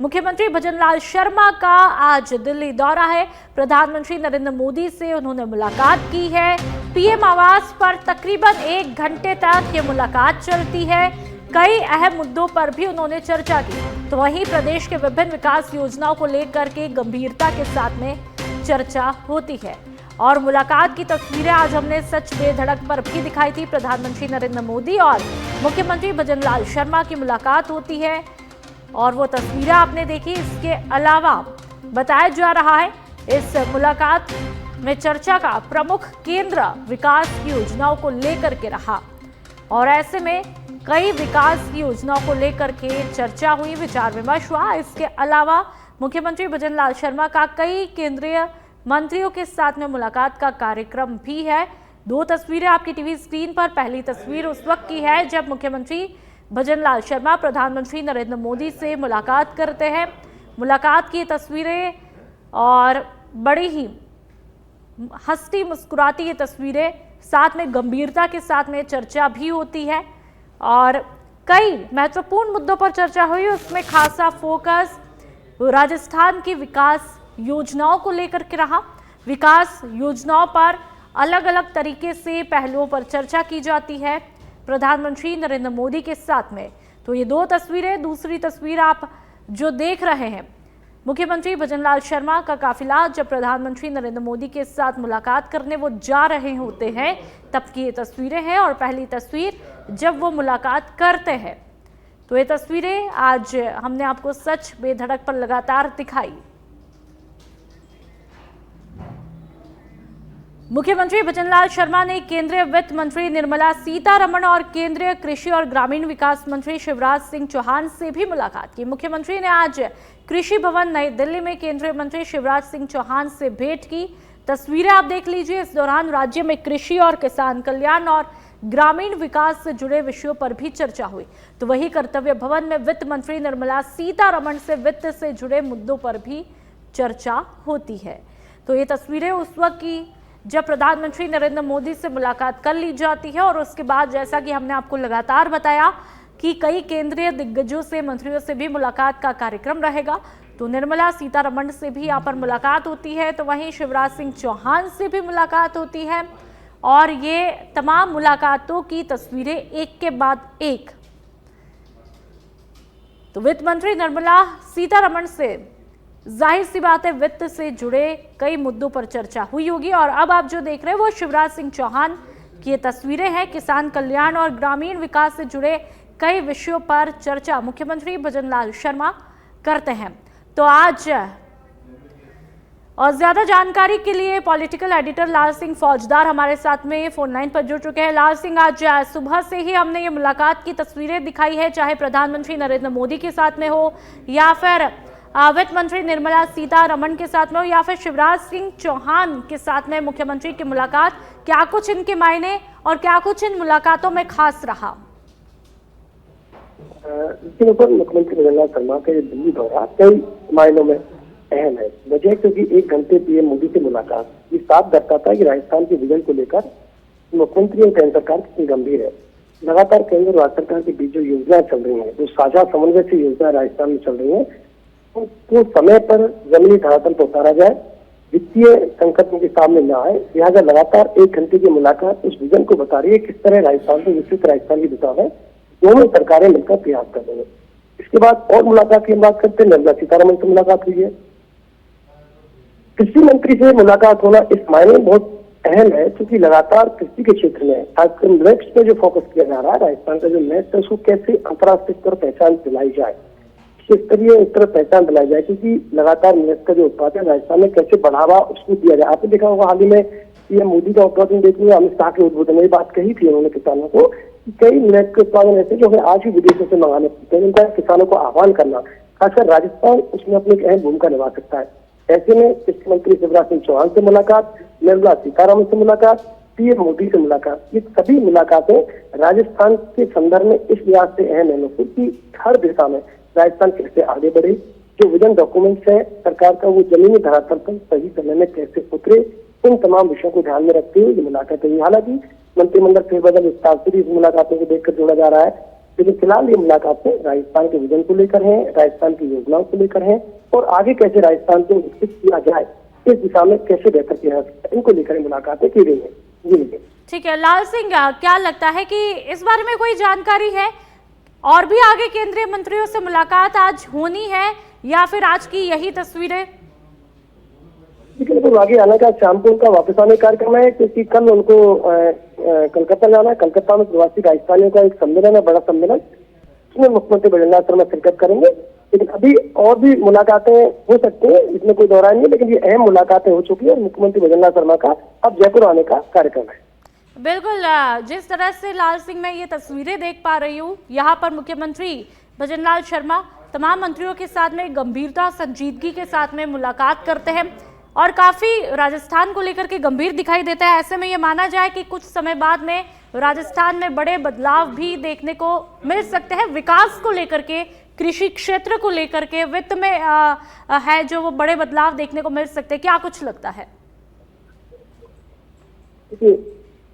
मुख्यमंत्री भजनलाल शर्मा का आज दिल्ली दौरा है। प्रधानमंत्री नरेंद्र मोदी से उन्होंने मुलाकात की है। पीएम आवास पर तकरीबन 1 घंटे तक ये मुलाकात चलती है। कई अहम मुद्दों पर भी उन्होंने चर्चा की। तो वहीं प्रदेश के विभिन्न विकास योजनाओं को लेकर के गंभीरता के साथ में चर्चा होती है। और मुलाकात की तस्वीरें आज हमने सच बेधड़क पर भी दिखाई थी। प्रधानमंत्री नरेंद्र मोदी और मुख्यमंत्री भजनलाल शर्मा की मुलाकात होती है और वो तस्वीरें आपने देखी। इसके अलावा बताया जा रहा है इस मुलाकात में चर्चा का प्रमुख केंद्र विकास की योजनाओं को लेकर के रहा और ऐसे में कई विकास की योजनाओं को लेकर के चर्चा हुई, विचार विमर्श हुआ। इसके अलावा मुख्यमंत्री भजनलाल शर्मा का कई केंद्रीय मंत्रियों के साथ में मुलाकात का कार्यक्रम भी है। 2 तस्वीरें आपकी टीवी स्क्रीन पर। पहली तस्वीर उस वक्त की है जब मुख्यमंत्री भजनलाल शर्मा प्रधानमंत्री नरेंद्र मोदी से मुलाकात करते हैं। मुलाकात की तस्वीरें और बड़ी ही हंसती मुस्कुराती ये तस्वीरें, साथ में गंभीरता के साथ में चर्चा भी होती है और कई महत्वपूर्ण मुद्दों पर चर्चा हुई। उसमें खासा फोकस राजस्थान की विकास योजनाओं को लेकर के रहा। विकास योजनाओं पर अलग अलग तरीके से पहलुओं पर चर्चा की जाती है प्रधानमंत्री नरेंद्र मोदी के साथ में। तो ये 2 तस्वीरें। दूसरी तस्वीर आप जो देख रहे हैं, मुख्यमंत्री भजनलाल शर्मा का काफिला जब प्रधानमंत्री नरेंद्र मोदी के साथ मुलाकात करने वो जा रहे होते हैं तब की ये तस्वीरें हैं। और पहली तस्वीर जब वो मुलाकात करते हैं। तो ये तस्वीरें आज हमने आपको सच बेधड़क पर लगातार दिखाई। मुख्यमंत्री भजनलाल शर्मा ने केंद्रीय वित्त मंत्री निर्मला सीतारमण और केंद्रीय कृषि और ग्रामीण विकास मंत्री शिवराज सिंह चौहान से भी मुलाकात की। मुख्यमंत्री ने आज कृषि भवन नई दिल्ली में केंद्रीय मंत्री शिवराज सिंह चौहान से भेंट की। तस्वीरें आप देख लीजिए। इस दौरान राज्य में कृषि और किसान कल्याण और ग्रामीण विकास से जुड़े विषयों पर भी चर्चा हुई। तो वही कर्तव्य भवन में वित्त मंत्री निर्मला सीतारमण से वित्त से जुड़े मुद्दों पर भी चर्चा होती है। तो ये तस्वीरें उस वक्त की जब प्रधानमंत्री नरेंद्र मोदी से मुलाकात कर ली जाती है और उसके बाद जैसा कि हमने आपको लगातार बताया कि कई केंद्रीय दिग्गजों से, मंत्रियों से भी मुलाकात का कार्यक्रम रहेगा। तो निर्मला सीतारमण से भी यहाँ पर मुलाकात होती है, तो वहीं शिवराज सिंह चौहान से भी मुलाकात होती है और ये तमाम मुलाकातों की तस्वीरें एक के बाद एक। तो वित्त मंत्री निर्मला सीतारमण से जाहिर सी बात है वित्त से जुड़े कई मुद्दों पर चर्चा हुई होगी। और अब आप जो देख रहे हैं वो शिवराज सिंह चौहान की ये तस्वीरें हैं। किसान कल्याण और ग्रामीण विकास से जुड़े कई विषयों पर चर्चा मुख्यमंत्री भजनलाल शर्मा करते हैं। तो आज और ज्यादा जानकारी के लिए पॉलिटिकल एडिटर लाल सिंह फौजदार हमारे साथ में फोन लाइन पर जुड़ चुके हैं। लाल सिंह, आज सुबह से ही हमने ये मुलाकात की तस्वीरें दिखाई है, चाहे प्रधानमंत्री नरेंद्र मोदी के साथ में हो या फिर वित्त मंत्री निर्मला सीतारमण के साथ में हो या फिर शिवराज सिंह चौहान के साथ में मुख्यमंत्री की मुलाकात। क्या कुछ इनके मायने और क्या कुछ इन मुलाकातों में खास रहा? मुख्यमंत्री भजनलाल शर्मा का ये दिल्ली दौरा कई मायनों में अहम है। वजह क्योंकि 1 घंटे पीएम मोदी से मुलाकात ये साफ दर्शाता है कि राजस्थान के विजन को लेकर मुख्यमंत्री और केंद्र सरकार कितनी गंभीर है। लगातार केंद्र और राज्य सरकार के बीच जो योजनाएं चल रही है, जो साझा समन्वय से योजना राजस्थान में चल रही है, तो समय पर जमीनी धरातल पर उतारा जाए, वित्तीय संकट उनके सामने न आए। लिहाजा लगातार 1 घंटे की मुलाकात उस विजन को बता रही है किस तरह राजस्थान को विकसित राजस्थान की दिशा में दोनों सरकारें मिलकर प्रयास कर रही है। इसके बाद और मुलाकात की बात करते हैं, निर्मला सीतारमण से मुलाकात हुई है। कृषि मंत्री से मुलाकात होना इस मायने में बहुत अहम है क्योंकि लगातार कृषि के क्षेत्र में खासकर मिलेट्स पे जो फोकस किया जा रहा है, राजस्थान का जो मिलेट्स है उसको कैसे अंतर्राष्ट्रीय स्तर पर पहचान दिलाई जाए, स्तरीय उस तरह पहचान दिलाई जाए क्योंकि लगातार मिलेट्स का जो उत्पादन राजस्थान में कैसे बढ़ावा उसको दिया जाए। आपने देखा होगा हाल ही में पीएम मोदी का उद्घाटन देखने अमित शाह के उद्बोधन में बात कही थी उन्होंने किसानों को कि कई मिलेट्स के उत्पादन ऐसे जो हमें आज भी विदेशों से मंगाने पड़ते हैं। उनका किसानों को आह्वान करना, खासकर राजस्थान उसमें अपनी एक अहम भूमिका निभा सकता है। ऐसे में कृषि मंत्री शिवराज सिंह चौहान से मुलाकात, निर्मला सीतारमण से मुलाकात, पीएम मोदी से मुलाकात, ये सभी मुलाकातें राजस्थान के संदर्भ में इस लिहाज से अहम है क्योंकि हर दिशा में राजस्थान कैसे आगे बढ़े, जो विजन डॉक्यूमेंट्स है सरकार का वो जमीनी धरातल पर सही समय में कैसे उतरे, उन तमाम विषयों को ध्यान में रखते हुए ये मुलाकात हुई। हालांकि मंत्रिमंडल फेरबदल विस्तार से भी इस मुलाकातों को देखकर जोड़ा जा रहा है। लेकिन फिलहाल ये मुलाकातें राजस्थान के विजन को लेकर हैं, राजस्थान की योजनाओं को लेकर हैं और आगे कैसे राजस्थान को विकसित किया जाए, इस दिशा में कैसे बेहतर किया जा सकता है, इनको लेकर मुलाकातें की गई है। जी ठीक है लाल सिंह, क्या लगता है कि इस बारे में कोई जानकारी है और भी आगे केंद्रीय मंत्रियों से मुलाकात आज होनी है या फिर आज की यही तस्वीरें? लेकिन तो आगे आने का शाम को उनका वापस आने का कार्यक्रम है, क्योंकि कल उनको कलकत्ता जाना है। कलकत्ता में प्रवासी राजस्थानियों का एक सम्मेलन है, बड़ा सम्मेलन, इसमें मुख्यमंत्री भजनलाल शर्मा शिरकत करेंगे। लेकिन अभी और भी मुलाकातें हो सकती है, इसमें कोई दौरान नहीं, लेकिन ये अहम मुलाकातें हो चुकी है और मुख्यमंत्री भजनलाल शर्मा का अब जयपुर आने का कार्यक्रम है। बिल्कुल, जिस तरह से लाल सिंह मैं ये तस्वीरें देख पा रही हूँ, यहाँ पर मुख्यमंत्री भजनलाल शर्मा तमाम मंत्रियों के साथ में गंभीरता संजीदगी के साथ में मुलाकात करते हैं और काफी राजस्थान को लेकर के गंभीर दिखाई देता है। ऐसे में ये माना जाए कि कुछ समय बाद में राजस्थान में बड़े बदलाव भी देखने को मिल सकते हैं, विकास को लेकर के, कृषि क्षेत्र को लेकर के, वित्त में है जो वो बड़े बदलाव देखने को मिल सकते हैं। क्या कुछ लगता है?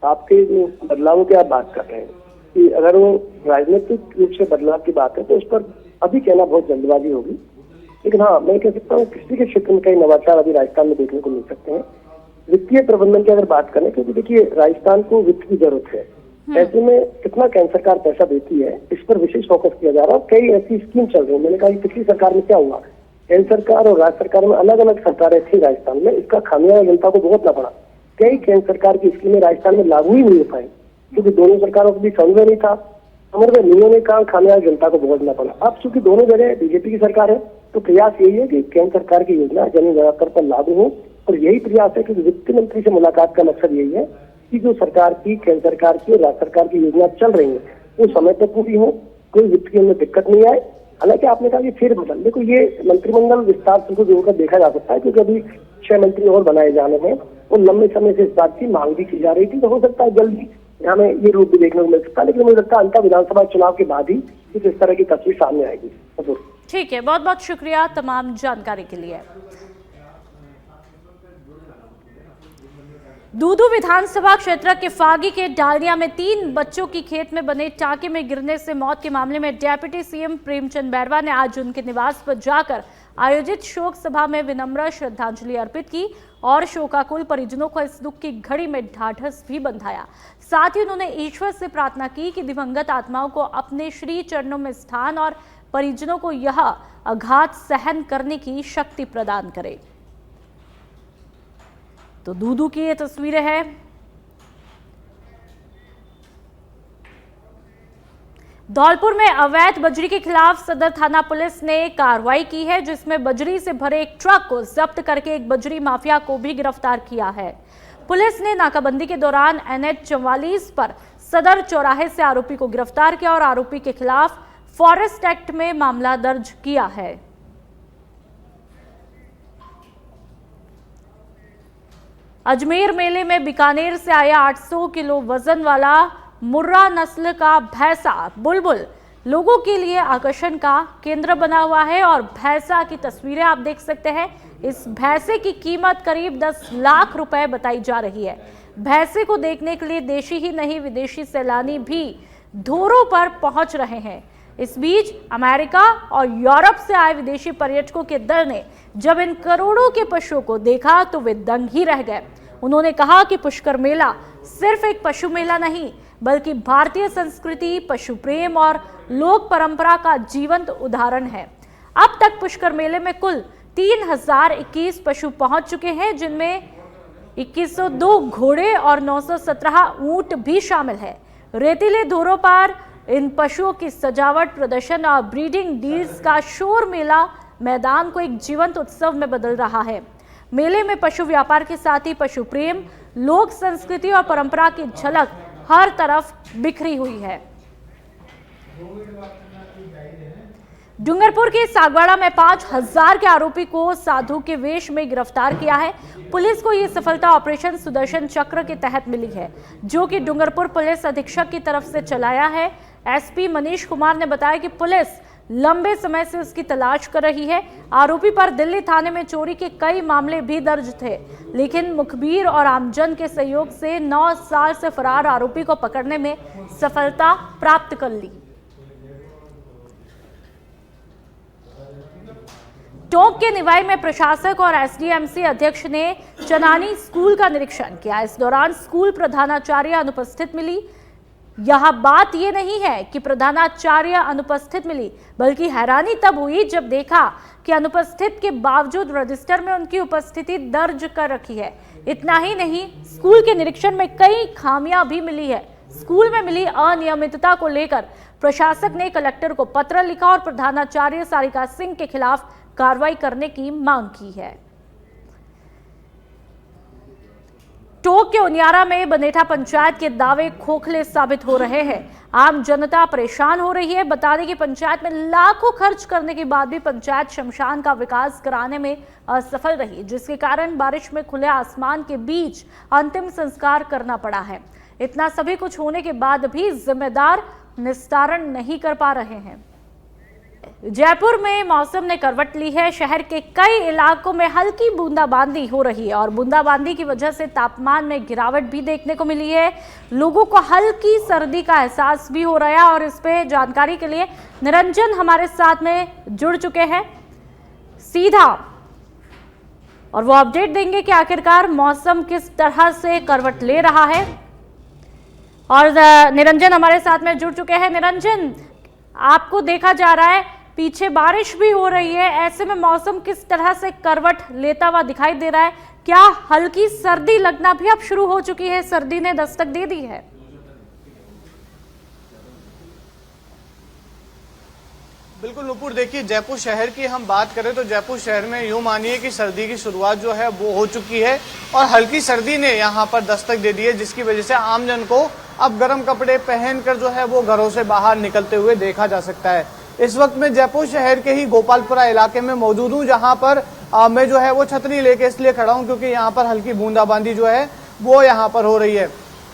आपके जो बदलावों की आप बात कर रहे हैं कि अगर वो राजनीतिक रूप से बदलाव की बात है तो उस पर अभी कहना बहुत जल्दबाजी होगी। लेकिन हाँ, मैं कह सकता हूँ कृषि के क्षेत्र में कई नवाचार अभी राजस्थान में देखने को मिल सकते हैं। वित्तीय प्रबंधन की अगर बात करें, क्योंकि देखिए राजस्थान को वित्त की जरूरत है, ऐसे में कितना केंद्र सरकार पैसा देती है इस पर विशेष फोकस किया जा रहा है। कई ऐसी स्कीम चल रही है। मैंने कहा पिछली सरकार में क्या हुआ, केंद्र सरकार और राज्य सरकार में अलग अलग सरकारें थी राजस्थान में, इसका खामियाजा जनता को भुगतना पड़ा। कई केंद्र सरकार की स्कीमें राजस्थान में लागू ही नहीं हो पाई क्योंकि दोनों सरकारों के बीच समन्वय नहीं था, समन्वय नहीं होने का खामियाजा जनता को भुगतना पड़ा। अब चूंकि दोनों जगह बीजेपी की सरकार है तो प्रयास यही है कि केंद्र सरकार की योजना जमीन स्तर पर लागू हो और यही प्रयास है कि वित्त मंत्री से मुलाकात का मकसद यही है कि जो सरकार की, केंद्र सरकार की और राज्य सरकार की योजना चल रही है वो समय पर पूरी हो, कोई वित्त की में दिक्कत नहीं आए। हालांकि आपने कहा कि फिर बदल, देखो ये मंत्रिमंडल विस्तार से जोड़कर देखा जा सकता है क्योंकि अभी 6 मंत्री और बनाए जाने हैं और लंबे समय से इस बात की मांग भी की जा रही थी, तो हो सकता है जल्दी हमें ये रूप भी देखने को मिल सकता है। लेकिन मुझे लगता है अंतर विधानसभा चुनाव के बाद ही कुछ इस तरह की तस्वीर सामने आएगी। ठीक है, बहुत बहुत शुक्रिया तमाम जानकारी के लिए। दूदू विधानसभा क्षेत्र के फागी के डालिया में 3 बच्चों की खेत में बने टांके में गिरने से मौत के मामले में डिप्टी सीएम प्रेमचंद बैरवा ने आज उनके निवास पर जाकर आयोजित शोक सभा में विनम्र श्रद्धांजलि अर्पित की और शोकाकुल परिजनों को इस दुख की घड़ी में ढाढ़स भी बंधाया। साथ ही उन्होंने ईश्वर से प्रार्थना की कि दिवंगत आत्माओं को अपने श्री चरणों में स्थान और परिजनों को यह आघात सहन करने की शक्ति प्रदान करे। तो दूदू की ये तस्वीरें हैं। धौलपुर में अवैध बजरी के खिलाफ सदर थाना पुलिस ने कार्रवाई की है, जिसमें बजरी से भरे एक ट्रक को जब्त करके एक बजरी माफिया को भी गिरफ्तार किया है। पुलिस ने नाकाबंदी के दौरान NH 44 पर सदर चौराहे से आरोपी को गिरफ्तार किया और आरोपी के खिलाफ फॉरेस्ट एक्ट में मामला दर्ज किया है। अजमेर मेले में बीकानेर से आया 800 किलो वजन वाला मुर्रा नस्ल का भैंसा बुलबुल लोगों के लिए आकर्षण का केंद्र बना हुआ है और भैंसा की तस्वीरें आप देख सकते हैं। इस भैंसे की कीमत करीब 10 लाख रुपए बताई जा रही है। भैंसे को देखने के लिए देशी ही नहीं विदेशी सैलानी भी धोरों पर पहुंच रहे हैं। इस बीच अमेरिका और यूरोप से आए विदेशी पर्यटकों के दल ने जब इन करोड़ों के पशुओं को देखा तो वे दंग ही रह गए। उन्होंने कहा कि पुष्कर मेला सिर्फ एक पशु मेला नहीं बल्कि भारतीय संस्कृति, पशु प्रेम और लोक परंपरा का जीवंत उदाहरण है। अब तक पुष्कर मेले में कुल 3021 पशु पहुंच चुके हैं, जिनमें 2102 घोड़े और 917 ऊंट भी शामिल है। रेतीले धोरों पर इन पशुओं की सजावट, प्रदर्शन और ब्रीडिंग डील्स का शोर मेला मैदान को एक जीवंत उत्सव में बदल रहा है। मेले में पशु व्यापार के साथ ही पशु प्रेम, लोक संस्कृति और परंपरा की झलक हर तरफ बिखरी हुई है। डूंगरपुर के सागवाड़ा में 5000 के आरोपी को साधु के वेश में गिरफ्तार किया है। पुलिस को यह सफलता ऑपरेशन सुदर्शन चक्र के तहत मिली है, जो कि डूंगरपुर पुलिस अधीक्षक की तरफ से चलाया है। एसपी मनीष कुमार ने बताया कि पुलिस लंबे समय से उसकी तलाश कर रही है। आरोपी पर दिल्ली थाने में चोरी के कई मामले भी दर्ज थे, लेकिन मुखबिर और आमजन के सहयोग से 9 साल से फरार आरोपी को पकड़ने में सफलता प्राप्त कर ली। टोंक के निवाई में प्रशासक और एसडीएमसी अध्यक्ष ने चनानी स्कूल का निरीक्षण किया। इस दौरान स्कूल प्रधानाचार्य अनुपस्थित मिली। यह बात यह नहीं है कि प्रधानाचार्य अनुपस्थित मिली, बल्कि हैरानी तब हुई जब देखा कि अनुपस्थित के बावजूद रजिस्टर में उनकी उपस्थिति दर्ज कर रखी है। इतना ही नहीं, स्कूल के निरीक्षण में कई खामियां भी मिली है। स्कूल में मिली अनियमितता को लेकर प्रशासक ने कलेक्टर को पत्र लिखा और प्रधानाचार्य सारिका सिंह के खिलाफ कार्रवाई करने की मांग की है। टोंक के उनियारा में बनेठा पंचायत के दावे खोखले साबित हो रहे हैं। आम जनता परेशान हो रही है। बता दें कि पंचायत में लाखों खर्च करने के बाद भी पंचायत शमशान का विकास कराने में असफल रही, जिसके कारण बारिश में खुले आसमान के बीच अंतिम संस्कार करना पड़ा है। इतना सभी कुछ होने के बाद भी जिम्मेदार निस्तारण नहीं कर पा रहे हैं। जयपुर में मौसम ने करवट ली है। शहर के कई इलाकों में हल्की बूंदाबांदी हो रही है और बूंदाबांदी की वजह से तापमान में गिरावट भी देखने को मिली है। लोगों को हल्की सर्दी का एहसास भी हो रहा है और इस पे जानकारी के लिए निरंजन हमारे साथ में जुड़ चुके हैं सीधा, और वो अपडेट देंगे कि आखिरकार मौसम किस तरह से करवट ले रहा है। और निरंजन हमारे साथ में जुड़ चुके हैं। निरंजन, आपको देखा जा रहा है पीछे बारिश भी हो रही है, ऐसे में मौसम किस तरह से करवट लेता हुआ दिखाई दे रहा है? क्या हल्की सर्दी लगना भी अब शुरू हो चुकी है? सर्दी ने दस्तक दे दी है? बिल्कुल नुपुर, देखिए जयपुर शहर की हम बात करें तो जयपुर शहर में यूं मानिए कि सर्दी की शुरुआत जो है वो हो चुकी है और हल्की सर्दी ने यहां पर दस्तक दे दी है, जिसकी वजह से आमजन को अब गर्म कपड़े पहनकर जो है वो घरों से बाहर निकलते हुए देखा जा सकता है। इस वक्त मैं जयपुर शहर के ही गोपालपुरा इलाके में मौजूद हूँ, जहाँ पर मैं जो है वो छतरी लेके इसलिए खड़ा हूँ क्योंकि यहाँ पर हल्की बूंदाबांदी जो है वो यहाँ पर हो रही है।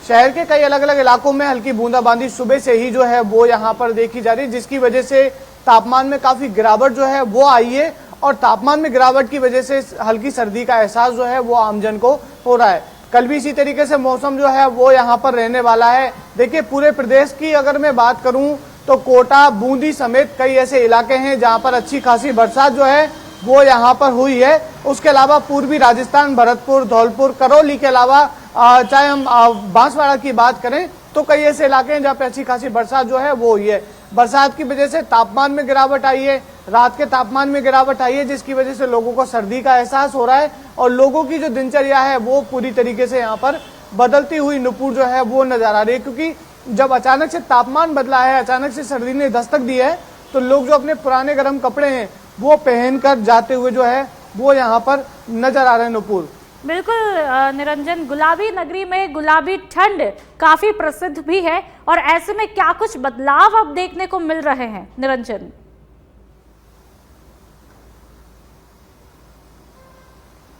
शहर के कई अलग अलग इलाकों में हल्की बूंदाबांदी सुबह से ही जो है वो यहाँ पर देखी जा रही है, जिसकी वजह से तापमान में काफी गिरावट जो है वो आई है और तापमान में गिरावट की वजह से हल्की सर्दी का एहसास जो है वो आमजन को हो रहा है। कल भी इसी तरीके से मौसम जो है वो यहाँ पर रहने वाला है। देखिए पूरे प्रदेश की अगर मैं बात करूं तो कोटा, बूंदी समेत कई ऐसे इलाके हैं जहाँ पर अच्छी खासी बरसात जो है वो यहाँ पर हुई है। उसके अलावा पूर्वी राजस्थान, भरतपुर, धौलपुर, करौली के अलावा चाहे हम बांसवाड़ा की बात करें तो कई ऐसे इलाके हैं जहाँ पे अच्छी खासी बरसात जो है वो हुई है। बरसात की वजह से तापमान में गिरावट आई है, रात के तापमान में गिरावट आई है, जिसकी वजह से लोगों को सर्दी का एहसास हो रहा है और लोगों की जो दिनचर्या है वो पूरी तरीके से यहाँ पर बदलती हुई नुपुर जो है वो नजर आ रही है। क्योंकि जब अचानक से तापमान बदला है, अचानक से सर्दी ने दस्तक दी है, तो लोग जो अपने पुराने गर्म कपड़े हैं वो पहनकर जाते हुए जो है वो यहाँ पर नजर आ रहे हैं नुपुर। बिल्कुल निरंजन, गुलाबी नगरी में गुलाबी ठंड काफी प्रसिद्ध भी है और ऐसे में क्या कुछ बदलाव अब देखने को मिल रहे हैं निरंजन?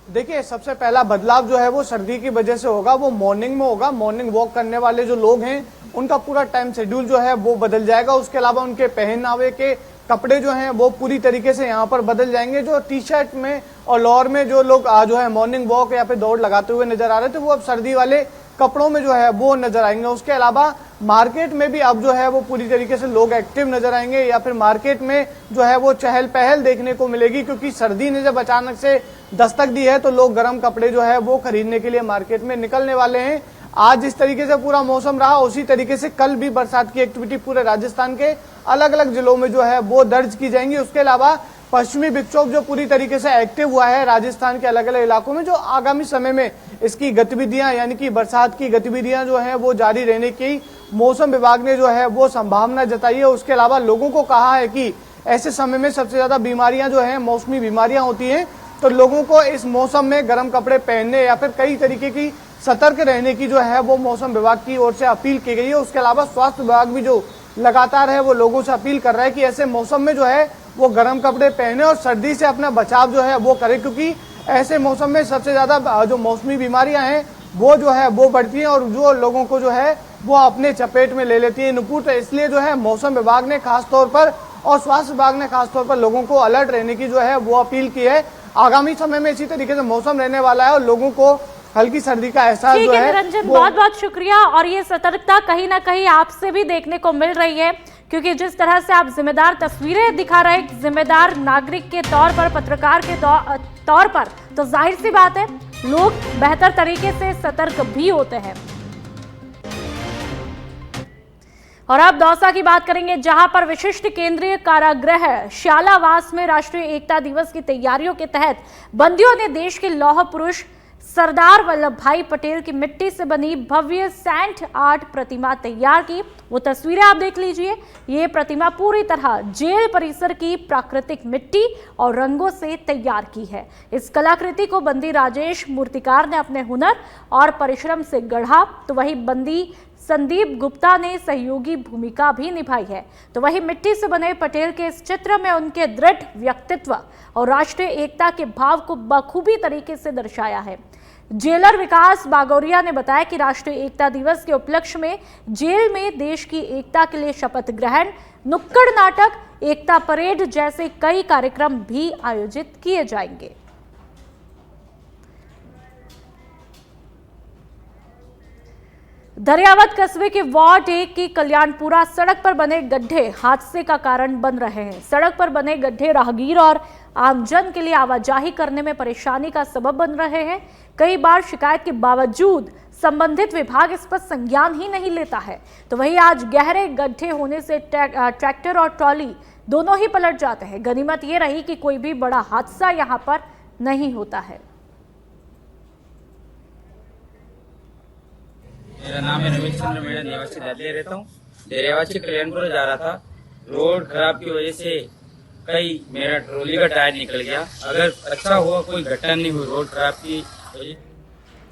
देखिए सबसे पहला बदलाव जो है वो सर्दी की वजह से होगा, वो मॉर्निंग में होगा। मॉर्निंग वॉक करने वाले जो लोग हैं उनका पूरा टाइम शेड्यूल जो है वो बदल जाएगा। उसके अलावा उनके पहनावे के कपड़े जो हैं वो पूरी तरीके से यहाँ पर बदल जाएंगे। जो टी शर्ट में और लोअर में जो लोग जो है मॉर्निंग वॉक या फिर दौड़ लगाते हुए नजर आ रहे थे वो अब सर्दी वाले कपड़ों में जो है वो नजर आएंगे। उसके अलावा मार्केट में भी अब जो है वो पूरी तरीके से लोग एक्टिव नजर आएंगे या फिर मार्केट में जो है वो चहल पहल देखने को मिलेगी, क्योंकि सर्दी ने जब अचानक से दस्तक दी है तो लोग गर्म कपड़े जो है वो खरीदने के लिए मार्केट में निकलने वाले हैं। आज जिस तरीके से पूरा मौसम रहा उसी तरीके से कल भी बरसात की एक्टिविटी पूरे राजस्थान के अलग अलग जिलों में जो है वो दर्ज की जाएंगी। उसके अलावा पश्चिमी विक्षोभ जो पूरी तरीके से एक्टिव हुआ है राजस्थान के अलग अलग इलाकों में, जो आगामी समय में इसकी गतिविधियां यानी कि बरसात की गतिविधियां जो है वो जारी रहने की मौसम विभाग ने जो है वो संभावना जताई है। उसके अलावा लोगों को कहा है कि ऐसे समय में सबसे ज्यादा बीमारियां जो है मौसमी बीमारियां होती हैं, तो लोगों को इस मौसम में गर्म कपड़े पहनने या फिर कई तरीके की सतर्क रहने की जो है वो मौसम विभाग की ओर से अपील की गई है। उसके अलावा स्वास्थ्य विभाग भी जो लगातार है वो लोगों से अपील कर रहा है कि ऐसे मौसम में जो है वो गर्म कपड़े पहने और सर्दी से अपना बचाव जो है वो करे, क्योंकि ऐसे मौसम में सबसे ज्यादा जो मौसमी बीमारियां हैं वो जो है वो बढ़ती हैं और जो लोगों को जो है वो अपने चपेट में ले लेती है नुपुर। तो इसलिए जो है मौसम विभाग ने खासतौर पर और स्वास्थ्य विभाग ने खासतौर पर लोगों को अलर्ट रहने की जो है वो अपील की है। आगामी समय में इसी तरीके से मौसम रहने वाला है और लोगों को हल्की सर्दी का एहसास जो है। निरंजन, बहुत बहुत शुक्रिया। और ये सतर्कता कहीं ना कहीं आपसे भी देखने को मिल रही है क्योंकि जिस तरह से आप जिम्मेदार तस्वीरें दिखा रहे हैं जिम्मेदार नागरिक के तौर पर, पत्रकार के तौर पर, तो जाहिर सी बात है लोग बेहतर तरीके से सतर्क भी होते हैं। और अब दौसा की बात करेंगे, जहां पर विशिष्ट केंद्रीय कारागृह शालावास में राष्ट्रीय एकता दिवस की तैयारियों के तहत बंदियों ने देश के लौह पुरुष सरदार वल्लभ भाई पटेल की मिट्टी से बनी भव्य सैंट आर्ट प्रतिमा तैयार की। वो तस्वीरें आप देख लीजिए। ये प्रतिमा पूरी तरह जेल परिसर की प्राकृतिक मिट्टी और रंगों से तैयार की है। इस कलाकृति को बंदी राजेश मूर्तिकार ने अपने हुनर और परिश्रम से गढ़ा, तो वही बंदी संदीप गुप्ता ने सहयोगी भूमिका भी निभाई है। तो वही मिट्टी से बने पटेल के इस चित्र में उनके दृढ़ व्यक्तित्व और राष्ट्रीय एकता के भाव को बखूबी तरीके से दर्शाया है। जेलर विकास बागोरिया ने बताया कि राष्ट्रीय एकता दिवस के उपलक्ष्य में जेल में देश की एकता के लिए शपथ ग्रहण, नुक्कड़ नाटक, एकता परेड जैसे कई कार्यक्रम भी आयोजित किए जाएंगे। दरियावत कस्बे के वार्ड 1 की कल्याणपुरा सड़क पर बने गड्ढे हादसे का कारण बन रहे हैं। सड़क पर बने गड्ढे राहगीर और आमजन के लिए आवाजाही करने में परेशानी का सबब बन रहे हैं। कई बार शिकायत के बावजूद संबंधित विभाग इस पर संज्ञान ही नहीं लेता है। तो वही आज गहरे गड्ढे होने से ट्रैक्टर और ट्रॉली दोनों ही पलट जाते हैं। गनीमत ये रही कि कोई भी बड़ा हादसा यहाँ पर नहीं होता है। मेरा नाम है रमेश चंद्र, मैं निवासी ददले रहता हूँ। दरियावासी कल्याणपुर जा रहा था, रोड खराब की वजह से मेरा ट्रॉली का टायर निकल गया। अगर अच्छा हुआ कोई घटना नहीं हुई रोड खराब की वजह।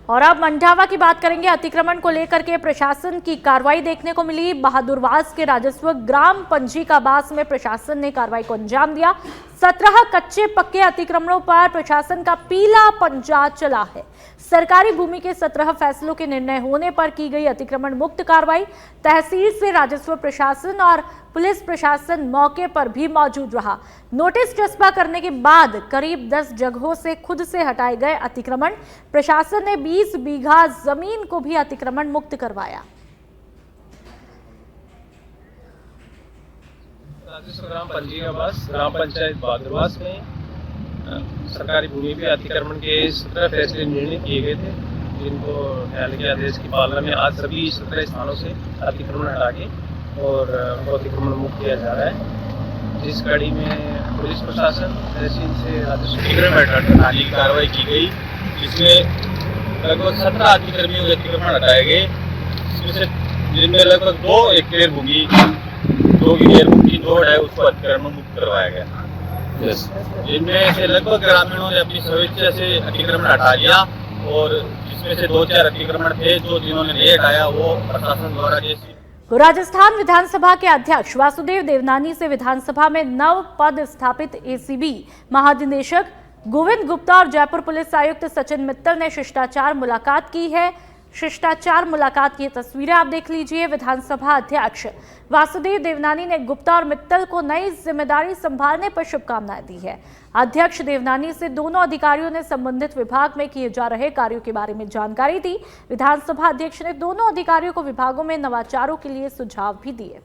और अब मंडावा की बात करेंगे। अतिक्रमण को लेकर के प्रशासन की कार्रवाई देखने को मिली। बहादुरवास के राजस्व ग्राम पंजी का बास में प्रशासन ने कार्रवाई को अंजाम दिया। 17 कच्चे पक्के अतिक्रमणों पर प्रशासन का पीला पंजा चला है। सरकारी भूमि के 17 फैसलों के निर्णय होने पर की गई अतिक्रमण मुक्त कार्रवाई। तहसील से राजस्व प्रशासन और पुलिस प्रशासन मौके पर भी मौजूद रहा। नोटिस चस्पा करने के बाद करीब 10 जगहों से खुद से हटाए गए अतिक्रमण। प्रशासन ने 20 बीघा जमीन को भी अतिक्रमण मुक्त करवाया। राजस्व ग्राम पंजी का बास ग्राम पंचायत बहादुरवास में सरकारी भूमि पे अतिक्रमण के 17 फैसले निर्णय किए गए थे, जिनको न्यायालय के आदेश की पालना में आज सभी 17 स्थानों से अतिक्रमण हटा के और उनको अतिक्रमण मुक्त किया जा रहा है। जिस कड़ी में पुलिस प्रशासन तहसील से राजस्व हटाने की कार्रवाई की गई, जिसमें लगभग 17 अतिक्रमियों के अतिक्रमण हटाए गए, जिनमें लगभग 2 हेक्टेयर भूमि 2 है उसको अतिक्रमण मुक्त करवाया गया। जिनमें से लगभग ग्रामीणों ने अपनी स्वेच्छा से अतिक्रमण हटा लिया और जिसमें से 2-4 अतिक्रमण थे जो जिन्होंने नहीं हटाया वो प्रशासन द्वारा राजस्थान विधानसभा के अध्यक्ष वासुदेव देवनानी से विधानसभा में नव पद स्थापित एसीबी महानिदेशक गोविंद गुप्ता और जयपुर पुलिस आयुक्त सचिन मित्तल ने शिष्टाचार मुलाकात की है। शिष्टाचार मुलाकात की तस्वीरें आप देख लीजिए। विधानसभा अध्यक्ष वासुदेव देवनानी ने गुप्ता और मित्तल को नई जिम्मेदारी संभालने पर शुभकामनाएं दी है। अध्यक्ष देवनानी से दोनों अधिकारियों ने संबंधित विभाग में किए जा रहे कार्यों के बारे में जानकारी दी। विधानसभा अध्यक्ष ने दोनों अधिकारियों को विभागों में नवाचारों के लिए सुझाव भी दिए।